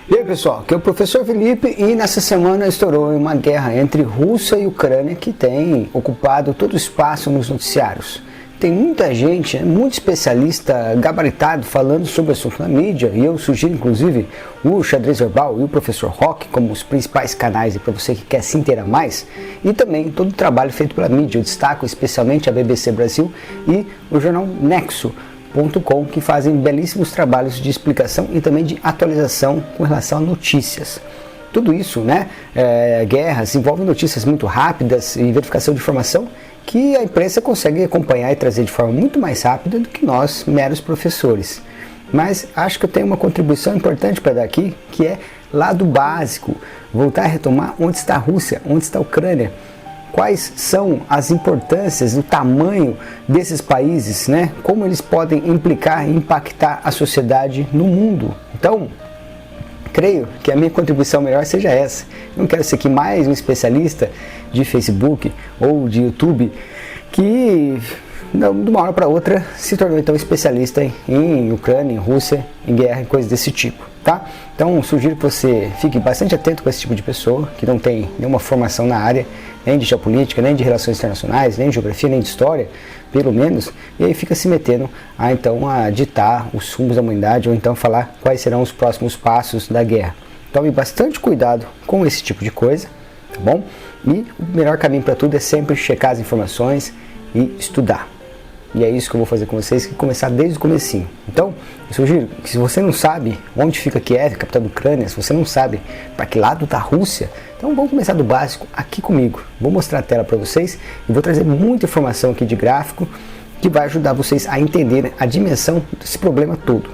E aí pessoal, aqui é o professor Felipe e nessa semana estourou uma guerra entre Rússia e Ucrânia que tem ocupado todo o espaço nos noticiários. Tem muita gente, muito especialista gabaritado falando sobre o assunto na mídia e eu sugiro inclusive o Xadrez Verbal e o Professor Rock como os principais canais para você que quer se inteirar mais e também todo o trabalho feito pela mídia. Eu destaco especialmente a BBC Brasil e o jornal Nexo.com, que fazem belíssimos trabalhos de explicação e também de atualização com relação a notícias. Tudo isso, guerras, envolvem notícias muito rápidas e verificação de informação que a imprensa consegue acompanhar e trazer de forma muito mais rápida do que nós, meros professores. Mas acho que eu tenho uma contribuição importante para dar aqui, que é lá do básico, voltar a retomar onde está a Rússia, onde está a Ucrânia. Quais são as importâncias, o tamanho desses países, como eles podem implicar e impactar a sociedade no mundo. Então, creio que a minha contribuição melhor seja essa. Eu não quero ser aqui mais um especialista de Facebook ou de YouTube que de uma hora para outra se tornou então especialista em Ucrânia, em Rússia, em guerra e coisas desse tipo, tá? Então sugiro que você fique bastante atento com esse tipo de pessoa que não tem nenhuma formação na área, nem de geopolítica, nem de relações internacionais, nem de geografia, nem de história, pelo menos, e aí fica se metendo a ditar os rumos da humanidade ou então falar quais serão os próximos passos da guerra. Tome bastante cuidado com esse tipo de coisa, tá bom? E o melhor caminho para tudo é sempre checar as informações e estudar. E é isso que eu vou fazer com vocês, que começar desde o comecinho. Então, eu sugiro que se você não sabe onde fica Kiev, a capital da Ucrânia, se você não sabe para que lado está a Rússia, então vamos começar do básico aqui comigo. Vou mostrar a tela para vocês e vou trazer muita informação aqui de gráfico que vai ajudar vocês a entenderem a dimensão desse problema todo.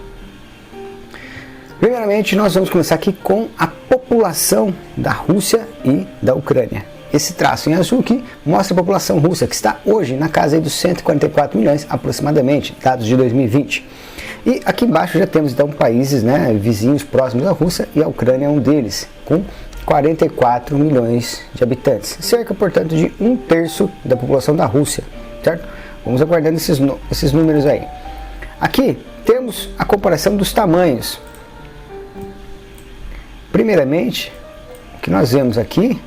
Primeiramente, nós vamos começar aqui com a população da Rússia e da Ucrânia. Esse traço em azul aqui mostra a população russa, que está hoje na casa dos 144 milhões aproximadamente, dados de 2020. E aqui embaixo já temos então países vizinhos próximos da Rússia, e a Ucrânia é um deles, com 44 milhões de habitantes, cerca, portanto, de 1/3 da população da Rússia, certo? Vamos aguardando esses números aí. Aqui temos a comparação dos tamanhos. Primeiramente, o que nós vemos aqui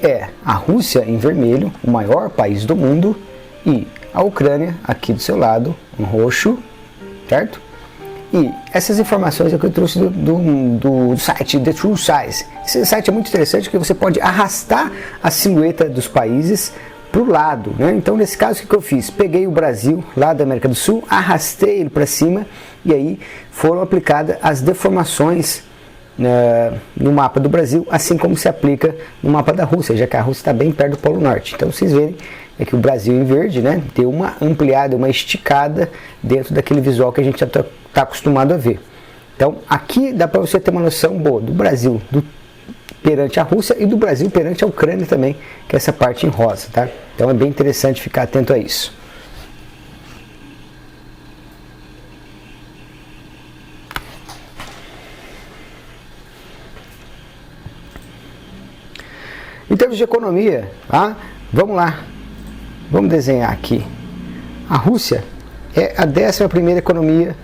é a Rússia em vermelho, o maior país do mundo, e a Ucrânia aqui do seu lado, em roxo, certo? E essas informações é que eu trouxe do site The True Size. Esse site é muito interessante porque você pode arrastar a silhueta dos países para o lado, Então, nesse caso, o que eu fiz? Peguei o Brasil, lá da América do Sul, arrastei ele para cima e aí foram aplicadas as deformações no mapa do Brasil, assim como se aplica no mapa da Rússia, já que a Rússia está bem perto do Polo Norte. Então vocês verem que o Brasil em verde deu uma ampliada, uma esticada dentro daquele visual que a gente já está acostumado a ver. Então aqui dá para você ter uma noção boa do Brasil perante a Rússia e do Brasil perante a Ucrânia também, que é essa parte em rosa, tá? Então é bem interessante ficar atento a isso. Em termos de economia, vamos lá, vamos desenhar aqui. A Rússia é a 11ª economia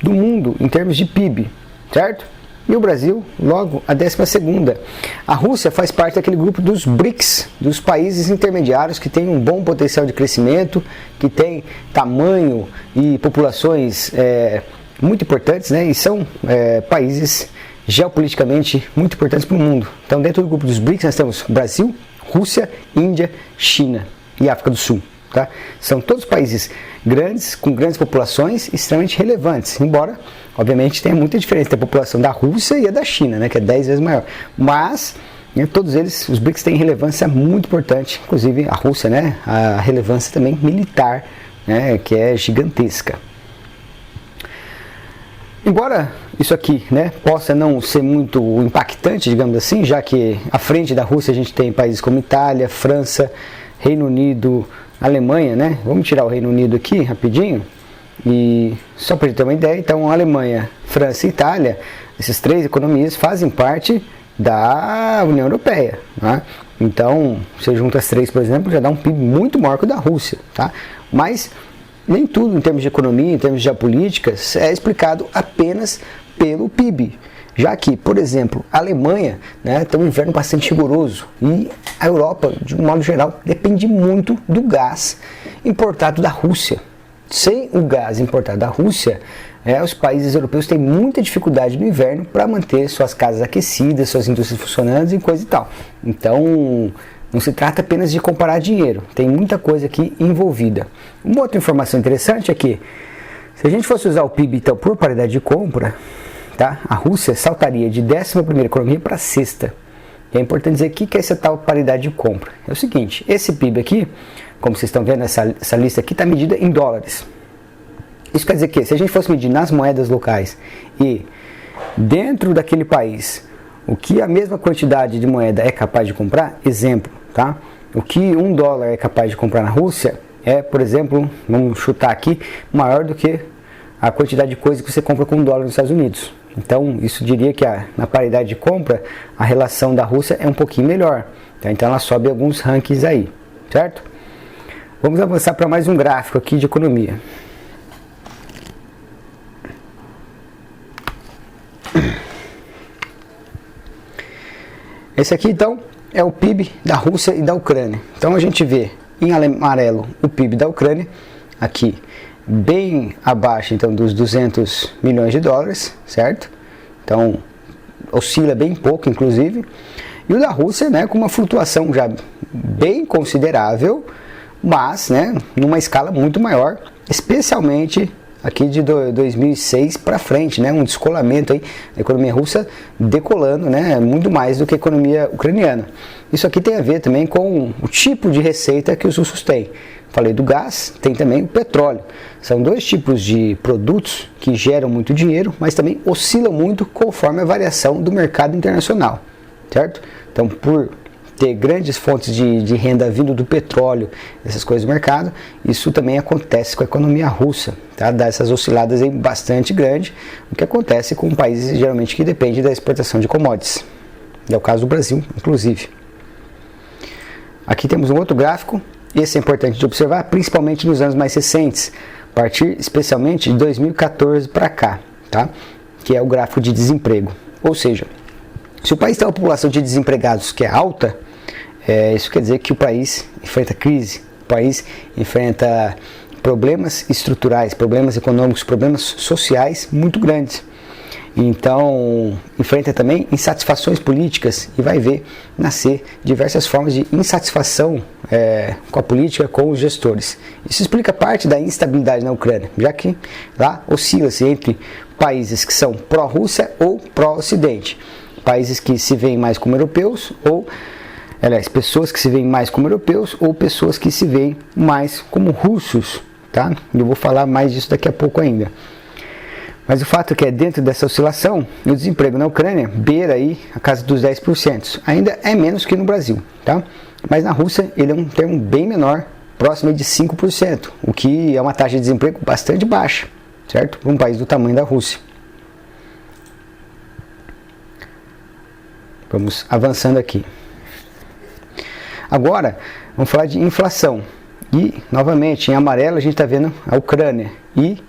do mundo em termos de PIB, certo? E o Brasil, logo, a 12ª. A Rússia faz parte daquele grupo dos BRICS, dos países intermediários que têm um bom potencial de crescimento, que têm tamanho e populações muito importantes, e são países geopoliticamente muito importantes para o mundo. Então, dentro do grupo dos BRICS, nós temos Brasil, Rússia, Índia, China e África do Sul. Tá? São todos países grandes, com grandes populações, extremamente relevantes, embora, obviamente, tenha muita diferença entre a população da Rússia e a da China, que é 10 vezes maior. Mas, todos eles, os BRICS têm relevância muito importante, inclusive a Rússia, a relevância também militar, que é gigantesca. Embora isso aqui possa não ser muito impactante, digamos assim, já que à frente da Rússia a gente tem países como Itália, França, Reino Unido, Alemanha, Vamos tirar o Reino Unido aqui rapidinho, e só para ter uma ideia, então Alemanha, França e Itália, essas três economias fazem parte da União Europeia, Então, você junta as três, por exemplo, já dá um PIB muito maior que o da Rússia, tá? Mas nem tudo em termos de economia, em termos de geopolíticas, é explicado apenas pelo PIB. Já que, por exemplo, a Alemanha, né, tem um inverno bastante rigoroso e a Europa, de um modo geral, depende muito do gás importado da Rússia. Sem o gás importado da Rússia, os países europeus têm muita dificuldade no inverno para manter suas casas aquecidas, suas indústrias funcionando e coisa e tal. Então, não se trata apenas de comparar dinheiro, tem muita coisa aqui envolvida. Uma outra informação interessante é que, se a gente fosse usar o PIB então, por paridade de compra, tá? A Rússia saltaria de 11ª economia para a 6ª. E é importante dizer o que é essa tal paridade de compra. É o seguinte, esse PIB aqui, como vocês estão vendo, essa lista aqui está medida em dólares. Isso quer dizer que, se a gente fosse medir nas moedas locais e dentro daquele país, o que a mesma quantidade de moeda é capaz de comprar, exemplo, tá? O que $1 é capaz de comprar na Rússia é, por exemplo, vamos chutar aqui, maior do que a quantidade de coisa que você compra com $1 nos Estados Unidos. Então, isso diria que na paridade de compra, a relação da Rússia é um pouquinho melhor. Tá? Então, ela sobe alguns rankings aí, certo? Vamos avançar para mais um gráfico aqui de economia. Esse aqui, então, é o PIB da Rússia e da Ucrânia. Então, a gente vê em amarelo o PIB da Ucrânia, aqui, bem abaixo, então, dos 200 milhões de dólares, certo? Então, oscila bem pouco, inclusive. E o da Rússia, né, com uma flutuação já bem considerável, mas, né, numa escala muito maior, especialmente aqui de 2006 para frente, né, um descolamento aí, a economia russa decolando, né, muito mais do que a economia ucraniana. Isso aqui tem a ver também com o tipo de receita que os russos têm. Falei do gás, tem também o petróleo. São dois tipos de produtos que geram muito dinheiro, mas também oscilam muito conforme a variação do mercado internacional, certo? Então, por ter grandes fontes de renda vindo do petróleo, essas coisas do mercado, isso também acontece com a economia russa, tá? Dá essas osciladas aí bastante grandes, o que acontece com países geralmente que dependem da exportação de commodities. É o caso do Brasil, inclusive. Aqui temos um outro gráfico, esse é importante de observar, principalmente nos anos mais recentes, a partir especialmente de 2014 para cá, tá? Que é o gráfico de desemprego. Ou seja, se o país tem uma população de desempregados que é alta, isso quer dizer que o país enfrenta crise, o país enfrenta problemas estruturais, problemas econômicos, problemas sociais muito grandes. Então, enfrenta também insatisfações políticas e vai ver nascer diversas formas de insatisfação com a política, com os gestores. Isso explica parte da instabilidade na Ucrânia, já que lá oscila-se entre países que são pró-Rússia ou pró-Ocidente. Países que se veem mais como europeus ou, aliás, pessoas que se veem mais como europeus ou pessoas que se veem mais como russos, tá? Eu vou falar mais disso daqui a pouco ainda. Mas o fato é que dentro dessa oscilação, o desemprego na Ucrânia beira aí a casa dos 10%. Ainda é menos que no Brasil, tá? Mas na Rússia ele é um termo bem menor, próximo de 5%, o que é uma taxa de desemprego bastante baixa, certo? Para um país do tamanho da Rússia. Vamos avançando aqui. Agora, vamos falar de inflação. E, novamente, em amarelo a gente está vendo a Ucrânia. E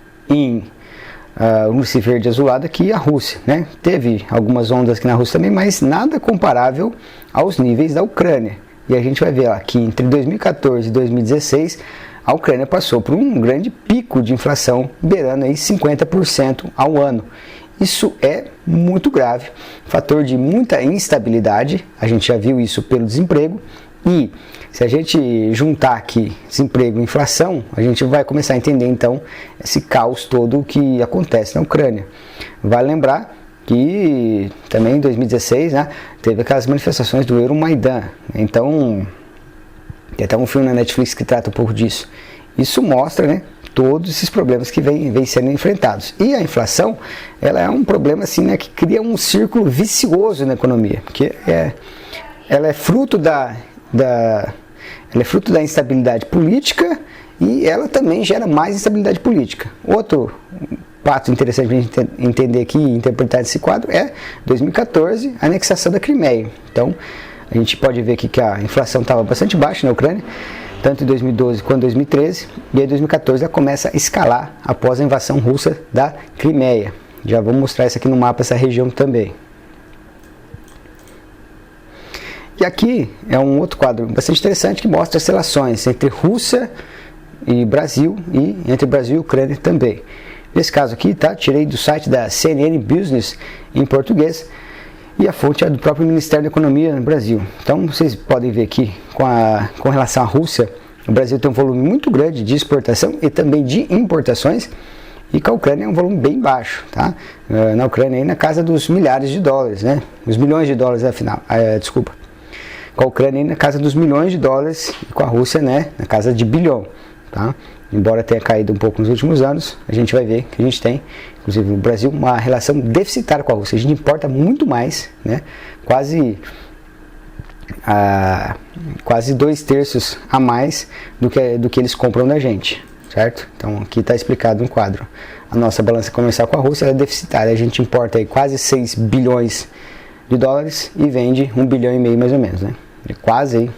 esse verde azulado aqui a Rússia, né? Teve algumas ondas aqui na Rússia também, mas nada comparável aos níveis da Ucrânia. E a gente vai ver lá que entre 2014 e 2016 a Ucrânia passou por um grande pico de inflação, beirando aí 50% ao ano. Isso é muito grave, fator de muita instabilidade, a gente já viu isso pelo desemprego, e se a gente juntar aqui desemprego e inflação, a gente vai começar a entender então esse caos todo que acontece na Ucrânia. Vale lembrar que também em 2016, né, teve aquelas manifestações do Euromaidan, então tem até um filme na Netflix que trata um pouco disso. Isso mostra, né, todos esses problemas que vêm sendo enfrentados. E a inflação, ela é um problema assim, né, que cria um círculo vicioso na economia, porque ela é fruto da instabilidade política e ela também gera mais instabilidade política. Outro fato interessante para a gente entender aqui e interpretar esse quadro é 2014, a anexação da Crimeia. Então, a gente pode ver aqui que a inflação estava bastante baixa na Ucrânia, tanto em 2012 quanto em 2013, e em 2014 ela começa a escalar após a invasão russa da Crimeia. Já vou mostrar isso aqui no mapa, essa região também. E aqui é um outro quadro bastante interessante que mostra as relações entre Rússia e Brasil e entre Brasil e Ucrânia também. Nesse caso aqui, tá? Tirei do site da CNN Business em português e a fonte é do próprio Ministério da Economia no Brasil. Então vocês podem ver aqui com relação à Rússia, o Brasil tem um volume muito grande de exportação e também de importações, e com a Ucrânia é um volume bem baixo, tá? Na Ucrânia aí na casa dos milhares de dólares, né? Os milhões de dólares afinal, desculpa. Com a Ucrânia aí na casa dos milhões de dólares e com a Rússia, né, na casa de bilhão, tá? Embora tenha caído um pouco nos últimos anos, a gente vai ver que a gente tem, inclusive no Brasil, uma relação deficitária com a Rússia. A gente importa muito mais, né? Quase 2/3 a mais do que eles compram da gente, certo? Então aqui está explicado no quadro. A nossa balança comercial com a Rússia é deficitária. A gente importa aí quase 6 bilhões de dólares e vende 1,5 bilhão mais ou menos, né? Quase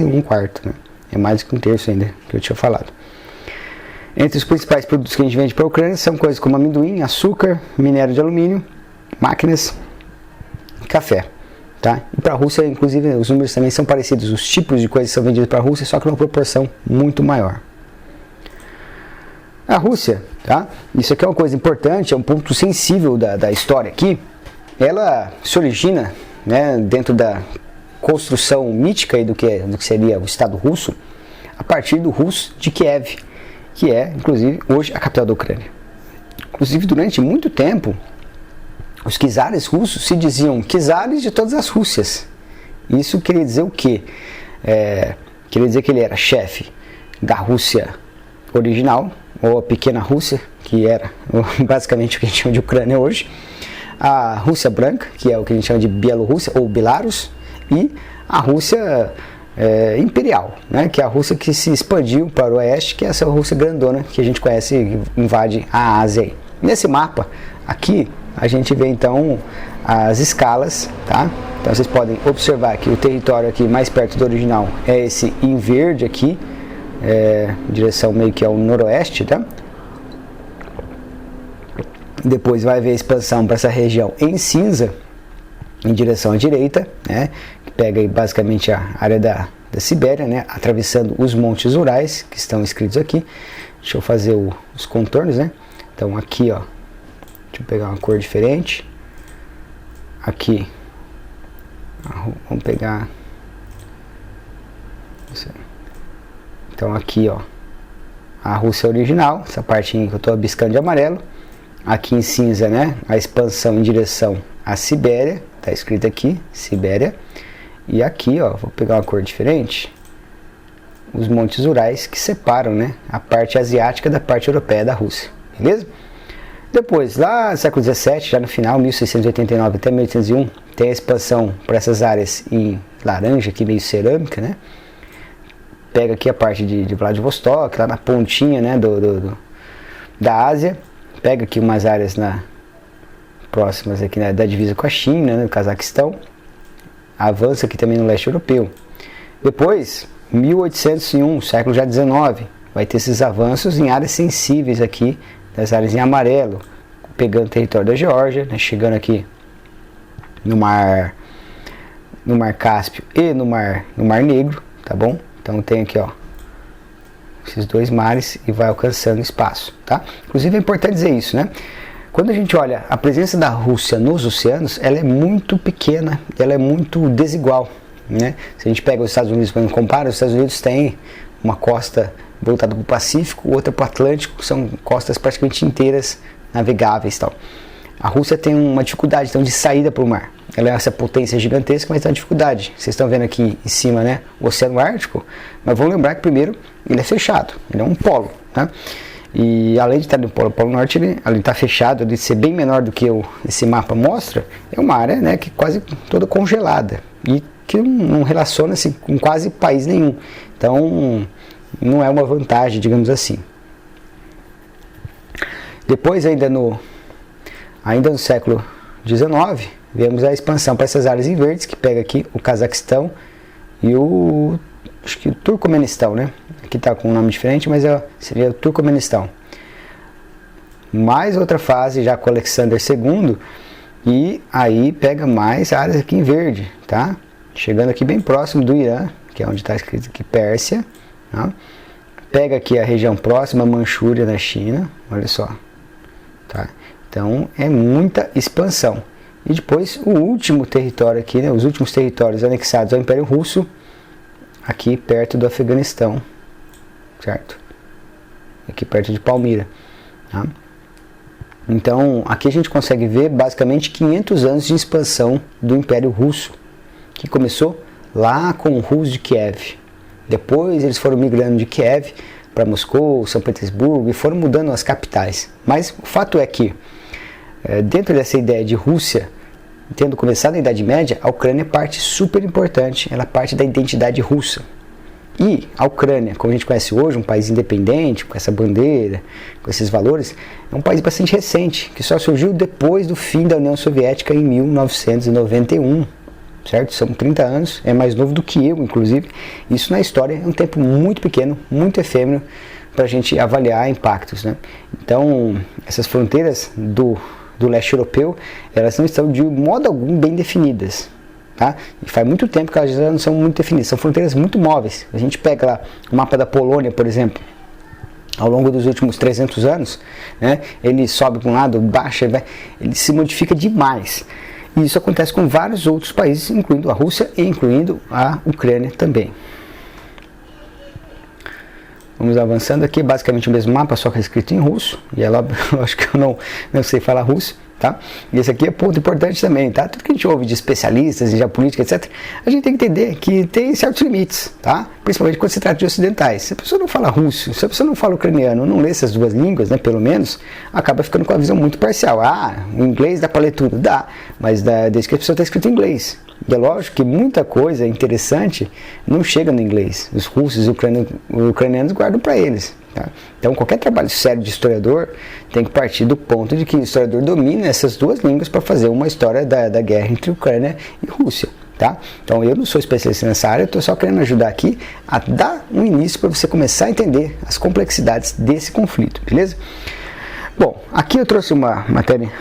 um quarto, né? É mais do que um terço ainda que eu tinha falado. Entre os principais produtos que a gente vende para a Ucrânia são coisas como amendoim, açúcar, minério de alumínio, máquinas e café, tá? E para a Rússia, inclusive, os números também são parecidos. Os tipos de coisas que são vendidas para a Rússia, só que numa proporção muito maior. A Rússia, tá? Isso aqui é uma coisa importante, é um ponto sensível da história aqui. Ela se origina, né, dentro da construção mítica aí do que seria o Estado russo, a partir do Rus de Kiev, que é, inclusive, hoje a capital da Ucrânia. Inclusive, durante muito tempo, os czares russos se diziam czares de todas as Rússias. Isso queria dizer o quê? Queria dizer que ele era chefe da Rússia original, ou a pequena Rússia, que era basicamente o que a gente chama de Ucrânia hoje, a Rússia branca, que é o que a gente chama de Bielorrússia ou Belarus, e a Rússia imperial, né, que é a Rússia que se expandiu para o oeste, que é essa Rússia grandona que a gente conhece e invade a Ásia aí. Nesse mapa aqui a gente vê então as escalas, tá? Então vocês podem observar que o território aqui mais perto do original é esse em verde aqui, em direção meio que ao noroeste, tá? Depois vai haver a expansão para essa região em cinza, em direção à direita, né? Que pega aí basicamente a área da Sibéria, né? Atravessando os montes Urais, que estão escritos aqui. Deixa eu fazer os contornos, né? Então aqui, ó, deixa eu pegar uma cor diferente. Aqui, vamos pegar... Então aqui, ó, a Rússia original, essa partinha que eu estou abiscando de amarelo. Aqui em cinza, né, a expansão em direção à Sibéria, está escrito aqui, Sibéria. E aqui, ó, vou pegar uma cor diferente, os montes Urais que separam, né, a parte asiática da parte europeia da Rússia, beleza? Depois, lá no século XVII, já no final, 1689 até 1801, tem a expansão para essas áreas em laranja, aqui meio cerâmica, né? Pega aqui a parte de Vladivostok, lá na pontinha, né, da Ásia. Pega aqui umas áreas próximas aqui, né, da divisa com a China, né, no Cazaquistão. Avança aqui também no leste europeu. Depois, 1801, século já 19, vai ter esses avanços em áreas sensíveis aqui, das áreas em amarelo, pegando o território da Geórgia, né, chegando aqui no mar Cáspio e no mar Negro, tá bom? Então tem aqui, ó, esses dois mares e vai alcançando espaço, tá? Inclusive é importante dizer isso, né? Quando a gente olha a presença da Rússia nos oceanos, ela é muito pequena, ela é muito desigual, né? Se a gente pega os Estados Unidos, quando compara, os Estados Unidos têm uma costa voltada para o Pacífico, outra para o Atlântico, são costas praticamente inteiras navegáveis e tal. A Rússia tem uma dificuldade então de saída para o mar. Ela é essa potência gigantesca, mas tem uma dificuldade. Vocês estão vendo aqui em cima, né, o Oceano Ártico, mas vamos lembrar que primeiro ele é fechado, ele é um polo, tá? E além de estar no Polo Norte, ele está fechado, de ser bem menor do que esse mapa mostra, é uma área, né, que quase toda congelada e que não relaciona-se com quase país nenhum. Então não é uma vantagem, digamos assim. Depois ainda no século XIX, vemos a expansão para essas áreas em verdes, que pega aqui o Cazaquistão e o acho que o Turcomenistão, né? Aqui está com um nome diferente, mas seria o Turcomenistão. Mais outra fase já com Alexander II, e aí pega mais áreas aqui em verde, tá? Chegando aqui bem próximo do Irã, que é onde está escrito aqui Pérsia, tá? Pega aqui a região próxima, Manchúria na China, olha só, tá? Então é muita expansão. E depois o último território aqui, né? Os últimos territórios anexados ao Império Russo, aqui perto do Afeganistão, certo? Aqui perto de Palmira, tá? Então, aqui a gente consegue ver basicamente 500 anos de expansão do Império Russo, que começou lá com o Rus de Kiev. Depois eles foram migrando de Kiev para Moscou, São Petersburgo e foram mudando as capitais. Mas o fato é que, dentro dessa ideia de Rússia, tendo começado na Idade Média, a Ucrânia é parte super importante, ela é parte da identidade russa. E a Ucrânia, como a gente conhece hoje, um país independente, com essa bandeira, com esses valores, é um país bastante recente, que só surgiu depois do fim da União Soviética em 1991, certo? São 30 anos, é mais novo do que eu, inclusive. Isso na história é um tempo muito pequeno, muito efêmero, para a gente avaliar impactos, né? Então, essas fronteiras do leste europeu, elas não estão de modo algum bem definidas. Tá? E faz muito tempo que elas já não são muito definidas, são fronteiras muito móveis. A gente pega lá o mapa da Polônia, por exemplo, ao longo dos últimos 300 anos, né, ele sobe para um lado, baixa, ele se modifica demais. E isso acontece com vários outros países, incluindo a Rússia e incluindo a Ucrânia também. Vamos avançando aqui, basicamente o mesmo mapa, só que é escrito em russo, e é lógico que eu não sei falar russo. Tá? E esse aqui é ponto importante também, tá? Tudo que a gente ouve de especialistas em geopolítica, etc., a gente tem que entender que tem certos limites, tá? Principalmente quando se trata de ocidentais. Se a pessoa não fala russo, se a pessoa não fala ucraniano, não lê essas duas línguas, né, pelo menos, acaba ficando com a visão muito parcial. Ah, o inglês dá para ler tudo? Dá, mas desde que a pessoa está escrito em inglês. E é lógico que muita coisa interessante não chega no inglês. Os russos e ucranianos guardam para eles. Tá? Então, qualquer trabalho sério de historiador tem que partir do ponto de que o historiador domina essas duas línguas para fazer uma história da guerra entre Ucrânia e Rússia. Tá? Então, eu não sou especialista nessa área, eu estou só querendo ajudar aqui a dar um início para você começar a entender as complexidades desse conflito, beleza? Bom, aqui eu trouxe uma matéria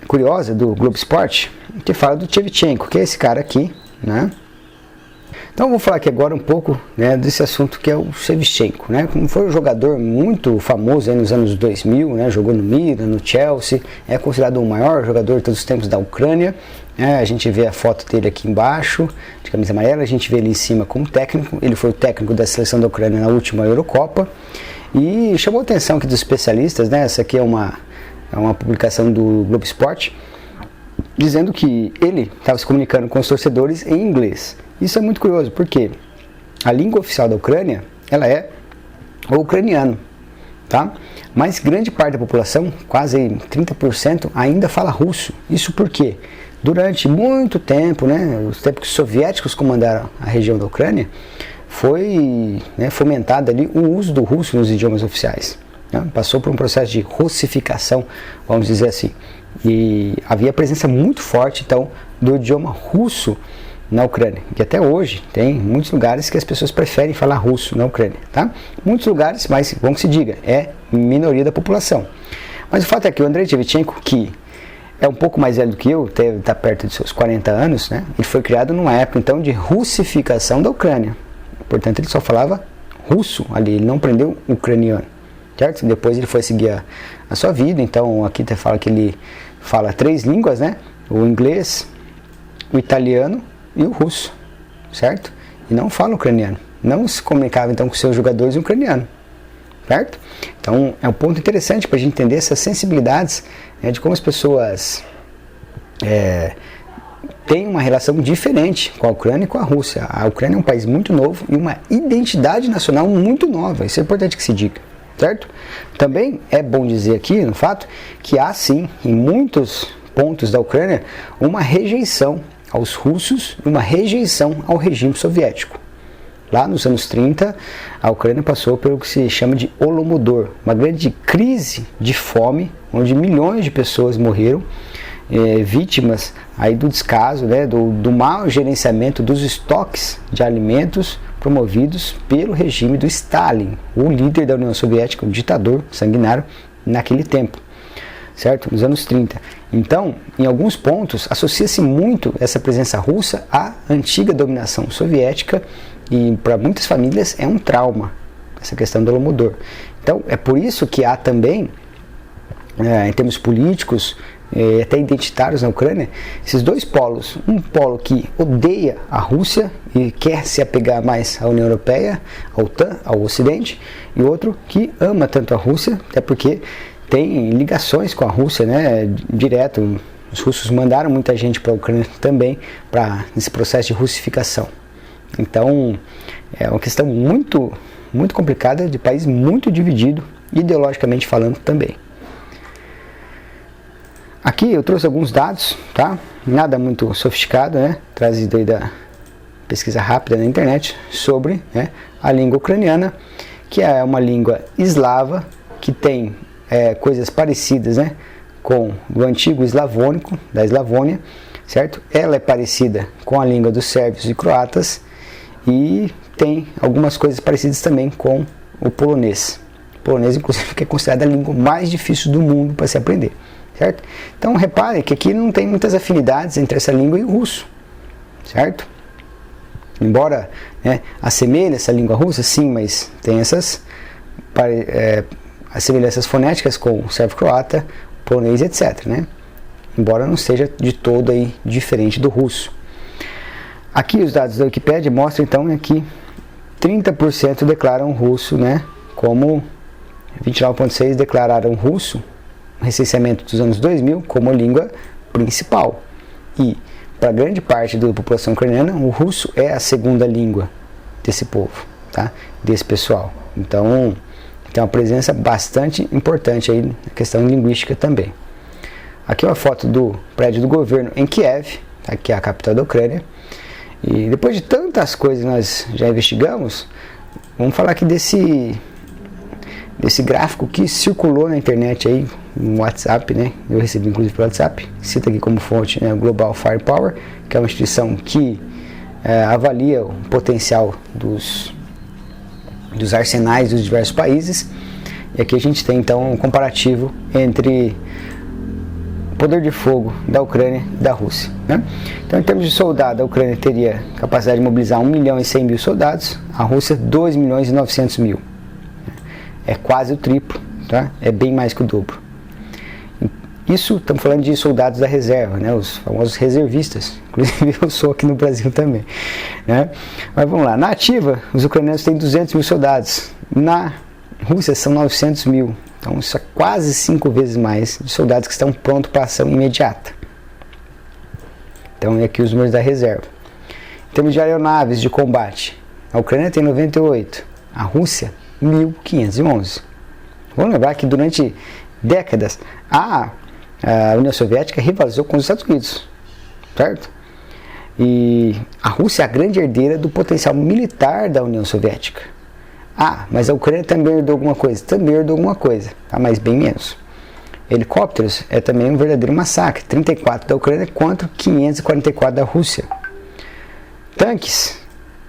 curiosa do Globo Esporte, que fala do Shevchenko, que é esse cara aqui, né? Então vou falar aqui agora um pouco, né, desse assunto que é o Shevchenko, né? Como foi um jogador muito famoso aí nos anos 2000, né? Jogou no Milan, no Chelsea, é considerado o maior jogador de todos os tempos da Ucrânia. A gente vê a foto dele aqui embaixo, de camisa amarela, a gente vê ele em cima como técnico. Ele foi o técnico da seleção da Ucrânia na última Eurocopa e chamou a atenção aqui dos especialistas, né? Essa aqui é uma publicação do Globo Esporte, dizendo que ele estava se comunicando com os torcedores em inglês. Isso é muito curioso, porque a língua oficial da Ucrânia, ela é o ucraniano, tá? Mas grande parte da população, quase 30%, ainda fala russo. Isso porque durante muito tempo, né, os tempos que os soviéticos comandaram a região da Ucrânia, foi, né, fomentado ali o uso do russo nos idiomas oficiais. Né? Passou por um processo de russificação, vamos dizer assim. E havia presença muito forte, então, do idioma russo na Ucrânia. E até hoje tem muitos lugares que as pessoas preferem falar russo na Ucrânia, tá? Muitos lugares, mas bom que se diga, é minoria da população. Mas o fato é que o Andrei Shevchenko, que é um pouco mais velho do que eu, está perto de seus 40 anos, né? Ele foi criado numa época, então, de russificação da Ucrânia. Portanto, ele só falava russo ali, ele não aprendeu ucraniano, certo? Depois ele foi seguir a sua vida, então aqui até fala que ele fala 3 línguas, né? O inglês, o italiano e o russo, certo? E não fala ucraniano. Não se comunicava então com seus jogadores em ucraniano, certo? Então é um ponto interessante para a gente entender essas sensibilidades, né, de como as pessoas têm uma relação diferente com a Ucrânia e com a Rússia. A Ucrânia é um país muito novo e uma identidade nacional muito nova. Isso é importante que se diga, certo? Também é bom dizer aqui, no fato, que há sim, em muitos pontos da Ucrânia, uma rejeição aos russos e uma rejeição ao regime soviético. Lá nos anos 30, a Ucrânia passou pelo que se chama de Holodomor, uma grande crise de fome, onde milhões de pessoas morreram, vítimas aí do descaso, né, do mau gerenciamento dos estoques de alimentos promovidos pelo regime do Stalin, o líder da União Soviética, o ditador sanguinário naquele tempo, certo? Nos anos 30. Então, em alguns pontos, associa-se muito essa presença russa à antiga dominação soviética e para muitas famílias é um trauma essa questão do Holodomor. Então, é por isso que há também, em termos políticos, até identitários na Ucrânia, esses dois polos. Um polo que odeia a Rússia e quer se apegar mais à União Europeia, à OTAN, ao Ocidente, e outro que ama tanto a Rússia, até porque tem ligações com a Rússia, né, direto. Os russos mandaram muita gente para a Ucrânia também, nesse processo de russificação. Então, é uma questão muito, muito complicada, de país muito dividido, ideologicamente falando também. Aqui eu trouxe alguns dados, tá? Nada muito sofisticado, né? Trazido aí da pesquisa rápida na internet sobre, né, a língua ucraniana, que é uma língua eslava, que tem coisas parecidas, né, com o antigo eslavônico, da Eslavônia, certo? Ela é parecida com a língua dos sérvios e croatas e tem algumas coisas parecidas também com o polonês. O polonês, inclusive, que é considerada a língua mais difícil do mundo para se aprender. Certo? Então repare que aqui não tem muitas afinidades entre essa língua e o russo, certo? Embora, né, assemelhe essa língua russa, sim, mas tem essas semelhanças fonéticas com o sérvio-croata, polonês, etc. Né? Embora não seja de todo aí diferente do russo. Aqui os dados da Wikipédia mostram então que 30% declaram russo, né, como 29,6% declararam russo, recenseamento dos anos 2000, como língua principal. E para grande parte da população ucraniana, o russo é a segunda língua desse povo, tá? Desse pessoal. Então, tem uma presença bastante importante aí na questão linguística também. Aqui é uma foto do prédio do governo em Kiev, tá? Que é a capital da Ucrânia. E depois de tantas coisas que nós já investigamos, vamos falar aqui desse gráfico que circulou na internet aí, no WhatsApp, né? Eu recebi inclusive pelo WhatsApp, cita aqui como fonte, né, o Global Firepower, que é uma instituição que avalia o potencial dos arsenais dos diversos países. E aqui a gente tem então um comparativo entre o poder de fogo da Ucrânia e da Rússia, né? Então, em termos de soldado, a Ucrânia teria capacidade de mobilizar 1.100.000 soldados, a Rússia 2.900.000. É quase o triplo, tá? É bem mais que o dobro. Isso, estamos falando de soldados da reserva, né? Os famosos reservistas. Inclusive eu sou aqui no Brasil também, né? Mas vamos lá. Na ativa, os ucranianos têm 200.000 soldados. Na Rússia são 900.000. Então isso é quase 5 vezes mais de soldados que estão prontos para ação imediata. Então, é aqui os números da reserva. Em termos de aeronaves de combate, a Ucrânia tem 98, a Rússia 1.511. Vamos lembrar que durante décadas a União Soviética rivalizou com os Estados Unidos, certo? E a Rússia é a grande herdeira do potencial militar da União Soviética. Mas a Ucrânia também herdou alguma coisa? Também herdou alguma coisa, tá? Mas bem menos. Helicópteros é também um verdadeiro massacre, 34 da Ucrânia contra 544 da Rússia. Tanques,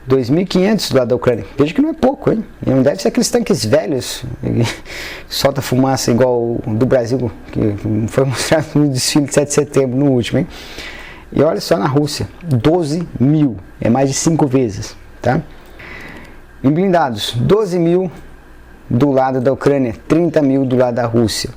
2.500 do lado da Ucrânia. Veja que não é pouco, hein? E não deve ser aqueles tanques velhos que solta fumaça igual o do Brasil, que foi mostrado no desfile de 7 de setembro, no último, hein? E olha só na Rússia, 12.000, é mais de 5 vezes, tá? Em blindados, 12.000 do lado da Ucrânia, 30.000 do lado da Rússia.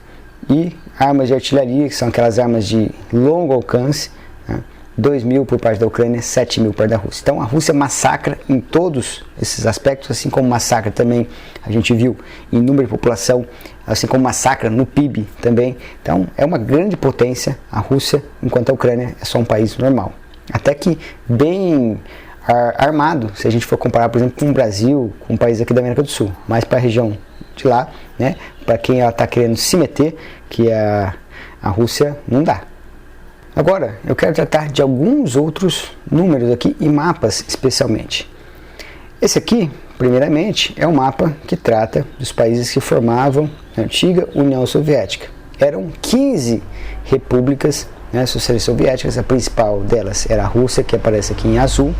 E armas de artilharia, que são aquelas armas de longo alcance, né? 2.000 por parte da Ucrânia, 7.000 por parte da Rússia. Então a Rússia massacra em todos esses aspectos, assim como massacra também, a gente viu, em número de população, assim como massacra no PIB também. Então é uma grande potência a Rússia, enquanto a Ucrânia é só um país normal. Até que bem armado, se a gente for comparar, por exemplo, com o Brasil, com um país aqui da América do Sul, mais para a região de lá, né? Para quem ela está querendo se meter, que a Rússia não dá. Agora, eu quero tratar de alguns outros números aqui e mapas especialmente. Esse aqui, primeiramente, é um mapa que trata dos países que formavam a antiga União Soviética. Eram 15 repúblicas, né, socialistas soviéticas, a principal delas era a Rússia, que aparece aqui em azul.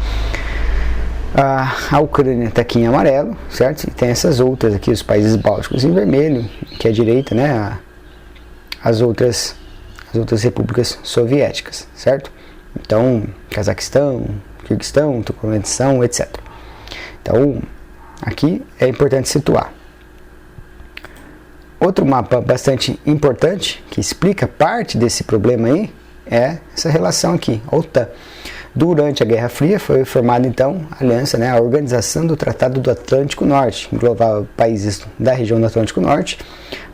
A Ucrânia está aqui em amarelo, certo? E tem essas outras aqui, os países bálticos em vermelho, que é a direita, né? As outras repúblicas soviéticas, certo? Então, Cazaquistão, Quirguistão, Turcomenistão, etc. Então, aqui é importante situar. Outro mapa bastante importante, que explica parte desse problema aí, é essa relação aqui, a OTAN. Durante a Guerra Fria foi formada então a aliança, né, a Organização do Tratado do Atlântico Norte, englobava países da região do Atlântico Norte,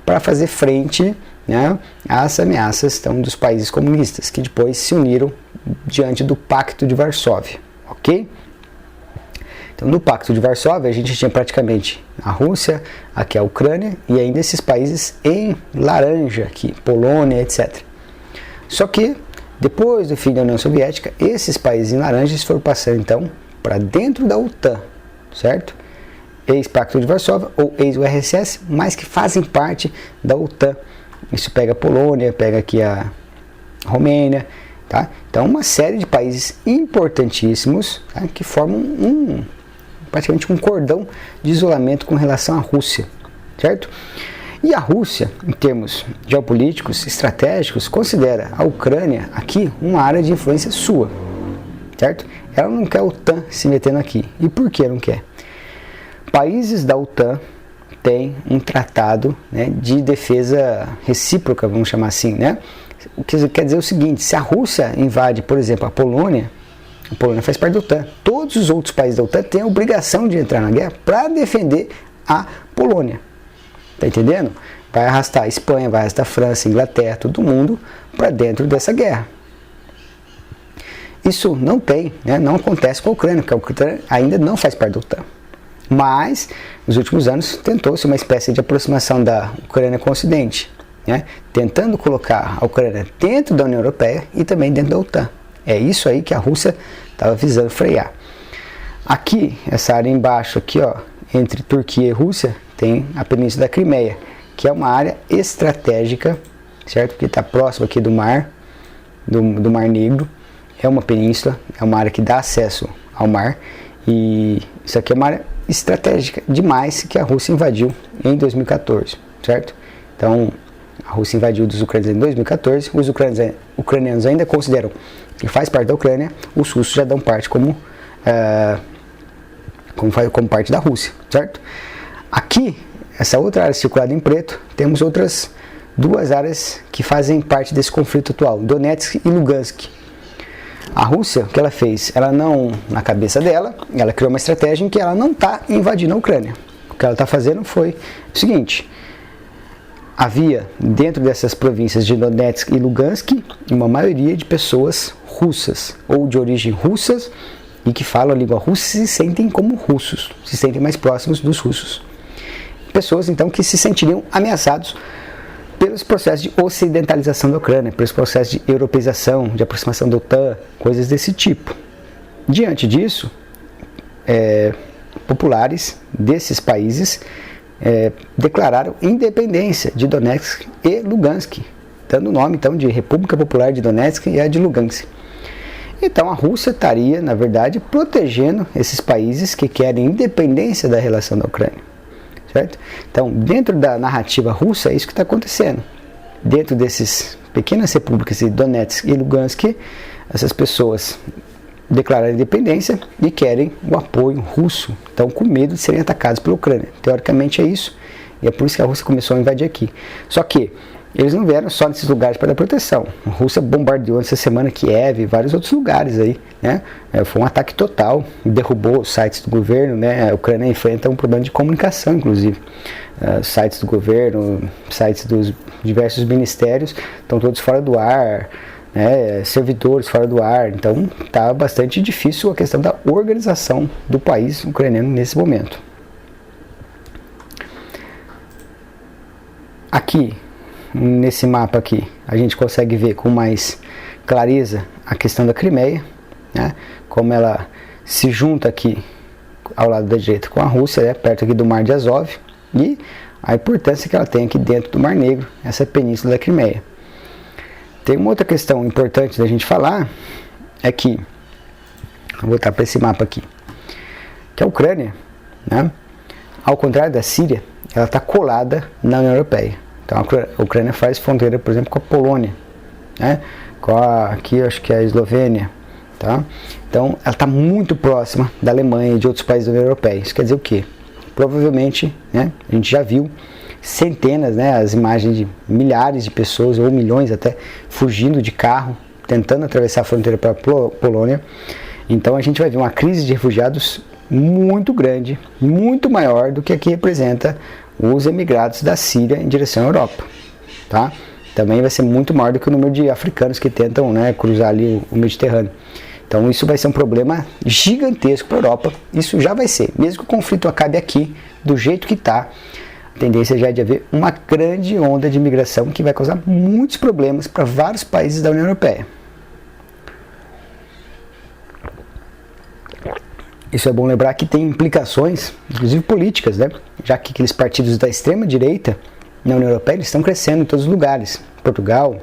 para fazer frente, né, às ameaças então, dos países comunistas, que depois se uniram diante do Pacto de Varsóvia, ok? Então, no Pacto de Varsóvia, a gente tinha praticamente a Rússia, aqui a Ucrânia, e ainda esses países em laranja aqui, Polônia, etc. Só que, depois do fim da União Soviética, esses países em laranjas foram passando, então, para dentro da OTAN, certo? Ex-Pacto de Varsóvia, ou ex-URSS, mas que fazem parte da OTAN. Isso pega a Polônia, pega aqui a Romênia, tá? Então, uma série de países importantíssimos, tá, que formam praticamente um cordão de isolamento com relação à Rússia, certo? E a Rússia, em termos geopolíticos, estratégicos, considera a Ucrânia aqui uma área de influência sua, certo? Ela não quer a OTAN se metendo aqui. E por que não quer? Países da OTAN têm um tratado, né, de defesa recíproca, vamos chamar assim, né? O que quer dizer o seguinte: se a Rússia invade, por exemplo, a Polônia faz parte da OTAN. Todos os outros países da OTAN têm a obrigação de entrar na guerra para defender a Polônia. Tá entendendo? Vai arrastar a Espanha, vai arrastar a França, a Inglaterra, todo mundo para dentro dessa guerra. Isso não tem, né, não acontece com a Ucrânia, porque a Ucrânia ainda não faz parte da OTAN. Mas, nos últimos anos, tentou-se uma espécie de aproximação da Ucrânia com o Ocidente, né, tentando colocar a Ucrânia dentro da União Europeia e também dentro da OTAN. É isso aí que a Rússia estava visando frear. Aqui, essa área embaixo, aqui, ó, entre Turquia e Rússia, tem a Península da Crimeia, que é uma área estratégica, certo? Porque está próximo aqui do mar, do Mar Negro. É uma península, é uma área que dá acesso ao mar. E isso aqui é uma área estratégica demais que a Rússia invadiu em 2014, certo? Então, a Rússia invadiu dos ucranianos em 2014, os ucranianos ainda consideram que faz parte da Ucrânia, os russos já dão parte como parte da Rússia, certo? Aqui, essa outra área circulada em preto, temos outras duas áreas que fazem parte desse conflito atual, Donetsk e Lugansk. A Rússia, o que ela fez? Ela não, na cabeça dela, ela criou uma estratégia em que ela não está invadindo a Ucrânia. O que ela está fazendo foi o seguinte: havia dentro dessas províncias de Donetsk e Lugansk uma maioria de pessoas russas, ou de origem russas, e que falam a língua russa e se sentem como russos, se sentem mais próximos dos russos. Pessoas, então, que se sentiriam ameaçados pelos processos de ocidentalização da Ucrânia, pelos processos de europeização, de aproximação da OTAN, coisas desse tipo. Diante disso, populares desses países declararam independência de Donetsk e Lugansk, dando o nome, então, de República Popular de Donetsk e a de Lugansk. Então, a Rússia estaria, na verdade, protegendo esses países que querem independência da relação da Ucrânia. Certo? Então, dentro da narrativa russa, é isso que está acontecendo. Dentro dessas pequenas repúblicas de Donetsk e Lugansk, essas pessoas declararam independência e querem o apoio russo. Estão com medo de serem atacados pela Ucrânia. Teoricamente é isso, e é por isso que a Rússia começou a invadir aqui. Só que eles não vieram só nesses lugares para dar proteção. A Rússia bombardeou essa semana Kiev e vários outros lugares aí, né? Foi um ataque total, derrubou os sites do governo, né? A Ucrânia enfrenta um problema de comunicação, inclusive. Sites do governo, sites dos diversos ministérios estão todos fora do ar, né? Servidores fora do ar. Então está bastante difícil a questão da organização do país ucraniano nesse momento. Aqui, nesse mapa aqui, a gente consegue ver com mais clareza a questão da Crimeia, né? Como ela se junta aqui ao lado da direita com a Rússia, né? Perto aqui do Mar de Azov, e a importância que ela tem aqui dentro do Mar Negro, essa península da Crimeia. Tem uma outra questão importante da gente falar, é que, vou voltar para esse mapa aqui, que a Ucrânia, né, ao contrário da Síria, ela está colada na União Europeia. Então a Ucrânia faz fronteira, por exemplo, com a Polônia, né, aqui acho que é a Eslovênia, tá? Então ela está muito próxima da Alemanha e de outros países da União Europeia. Isso quer dizer o quê? Provavelmente, né, a gente já viu centenas, né, as imagens de milhares de pessoas, ou milhões até, fugindo de carro, tentando atravessar a fronteira para a Polônia. Então a gente vai ver uma crise de refugiados muito grande, muito maior do que aqui representa os emigrados da Síria em direção à Europa, tá? Também vai ser muito maior do que o número de africanos que tentam, né, cruzar ali o Mediterrâneo. Então isso vai ser um problema gigantesco para a Europa. Isso já vai ser, mesmo que o conflito acabe aqui, do jeito que está, a tendência já é de haver uma grande onda de imigração que vai causar muitos problemas para vários países da União Europeia. Isso é bom lembrar que tem implicações, inclusive políticas, né? Já que aqueles partidos da extrema-direita na União Europeia eles estão crescendo em todos os lugares. Portugal,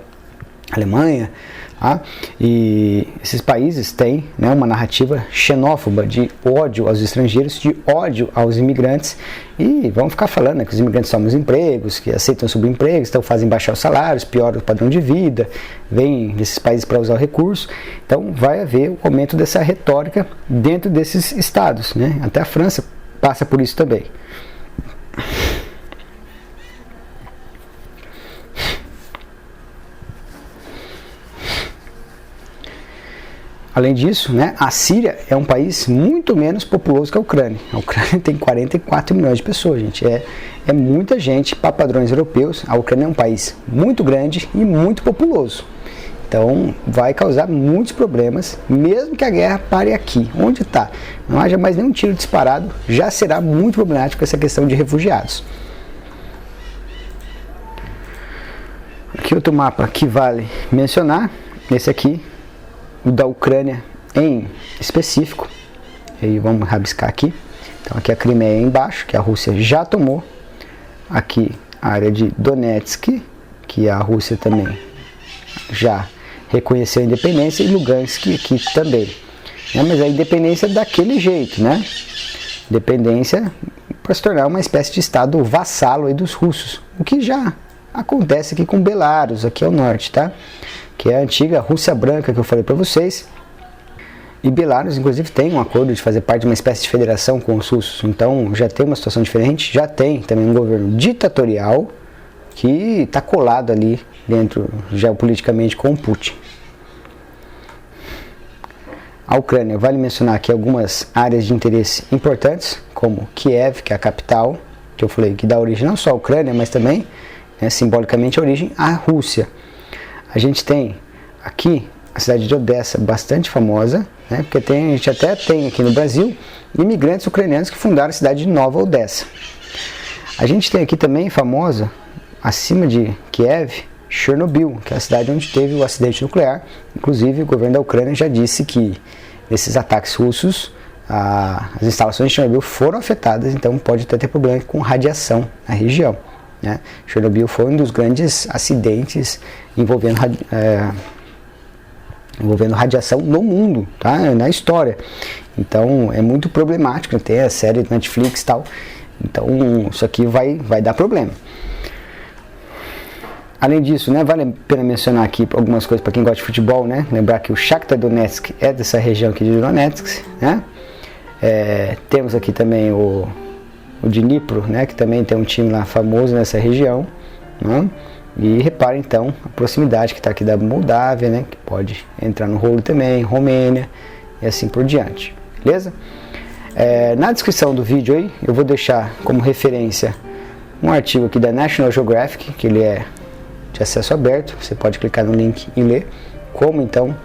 Alemanha, tá? E esses países têm, né, uma narrativa xenófoba de ódio aos estrangeiros, de ódio aos imigrantes, e vão ficar falando, né, que os imigrantes somam os empregos, que aceitam subempregos, então fazem baixar os salários, pioram o padrão de vida, vêm desses países para usar o recurso. Então vai haver o aumento dessa retórica dentro desses estados, né? Até a França passa por isso também. Além disso, né, a Síria é um país muito menos populoso que a Ucrânia. A Ucrânia tem 44 milhões de pessoas, gente. É muita gente para padrões europeus. A Ucrânia é um país muito grande e muito populoso. Então, vai causar muitos problemas, mesmo que a guerra pare aqui, onde está. Não haja mais nenhum tiro disparado, já será muito problemático essa questão de refugiados. Aqui outro mapa que vale mencionar, esse aqui, o da Ucrânia em específico. E aí vamos rabiscar aqui. Então aqui a Crimeia embaixo, que a Rússia já tomou. Aqui a área de Donetsk, que a Rússia também já reconheceu a independência, e Lugansk aqui também. Mas a independência daquele jeito, né? Independência para se tornar uma espécie de estado vassalo aí dos russos. O que já acontece aqui com Belarus, aqui ao norte, tá? Que é a antiga Rússia Branca que eu falei para vocês. E Belarus, inclusive, tem um acordo de fazer parte de uma espécie de federação com os russos. Então, já tem uma situação diferente. Já tem também um governo ditatorial que está colado ali dentro, geopoliticamente, com o Putin. A Ucrânia, vale mencionar aqui algumas áreas de interesse importantes, como Kiev, que é a capital, que eu falei que dá origem não só à Ucrânia, mas também, né, simbolicamente, a origem à Rússia. A gente tem aqui a cidade de Odessa, bastante famosa, né, porque a gente até tem aqui no Brasil imigrantes ucranianos que fundaram a cidade de Nova Odessa. A gente tem aqui também famosa, acima de Kiev, Chernobyl, que é a cidade onde teve o acidente nuclear. Inclusive o governo da Ucrânia já disse que esses ataques russos, as instalações de Chernobyl foram afetadas, então pode até ter problema com radiação na região. Né? Chernobyl foi um dos grandes acidentes envolvendo radiação no mundo, tá? Na história. Então é muito problemático, tem a série do Netflix e tal. Então isso aqui vai dar problema. Além disso, né, vale a pena mencionar aqui algumas coisas para quem gosta de futebol, né? Lembrar que o Shakhtar Donetsk é dessa região aqui de Donetsk, né? Temos aqui também o Dnipro, né, que também tem um time lá famoso nessa região, né? E repare então a proximidade que está aqui da Moldávia, né, que pode entrar no rolo também, Romênia e assim por diante, beleza? Na descrição do vídeo aí eu vou deixar como referência um artigo aqui da National Geographic, que ele é de acesso aberto, você pode clicar no link e ler como então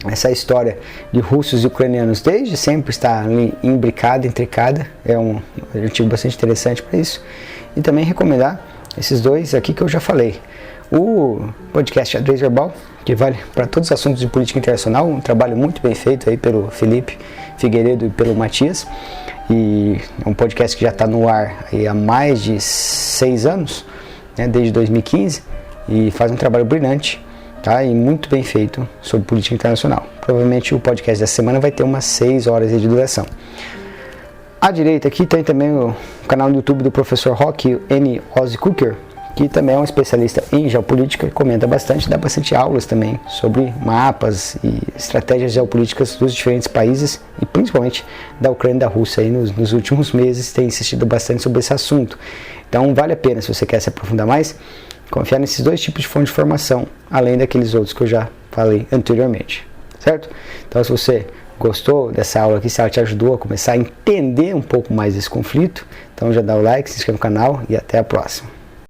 essa história de russos e ucranianos desde sempre está ali imbricada, intricada. É um artigo bastante interessante para isso. E também recomendar esses dois aqui que eu já falei. O podcast Xadrez Verbal, que vale para todos os assuntos de política internacional, um trabalho muito bem feito aí pelo Felipe Figueiredo e pelo Matias. E é um podcast que já está no ar aí há mais de 6 anos, né, desde 2015, e faz um trabalho brilhante. Tá? E muito bem feito sobre política internacional. Provavelmente o podcast dessa semana vai ter umas 6 horas de duração. À direita aqui tem também o canal do YouTube do professor Rock N. Ozzy Cooker, que também é um especialista em geopolítica e comenta bastante, dá bastante aulas também sobre mapas e estratégias geopolíticas dos diferentes países e principalmente da Ucrânia e da Rússia. Aí nos últimos meses tem insistido bastante sobre esse assunto. Então vale a pena, se você quer se aprofundar mais, confiar nesses dois tipos de fonte de informação, além daqueles outros que eu já falei anteriormente, certo? Então se você gostou dessa aula aqui, se ela te ajudou a começar a entender um pouco mais desse conflito, então já dá o like, se inscreve no canal e até a próxima.